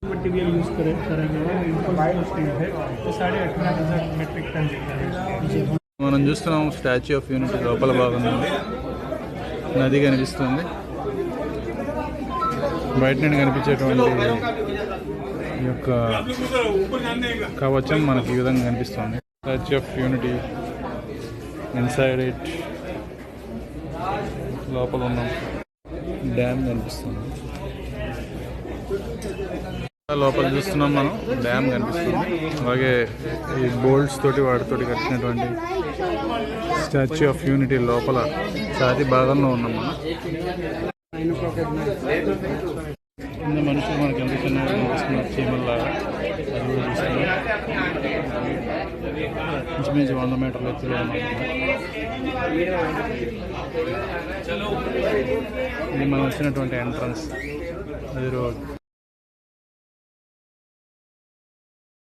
Material use करेंगे इनको steel है तो 8.5 मेट्रिक टन देता है। మనం చూస్తున్నాం స్టాచ్యూ ఆఫ్ యూనిటీ లోపల భాగం నుండి నది కనిపిస్తుంది. బయట నుండి కనిపించేటువంటి ఈ యొక్క కవచం మనకి ఈ విధంగా కనిపిస్తుంది. Statue of unity inside it లోపల ఉన్న డ్యామ్ కనిపిస్తుంది. లోపల చూస్తున్నాం మనం డ్యామ్ కనిపిస్తుంది. అలాగే ఈ బోల్డ్స్ తోటి వాటితోటి కట్టినటువంటి స్టాచ్యూ ఆఫ్ యూనిటీ లోపల ఛాతీ భాగంలో ఉన్నాం మనం. కింద మనుషులు మనకి ఎంత చిన్నగా కనిపిస్తున్నారు, చీమల్లాగా. అది కూడా చూస్తున్నాం. ఇంచుమించు 100 మీటర్ల ఎత్తులో ఉన్నాం. ఇది మనం వచ్చినటువంటి ఎంట్రన్స్. అది రోడ్.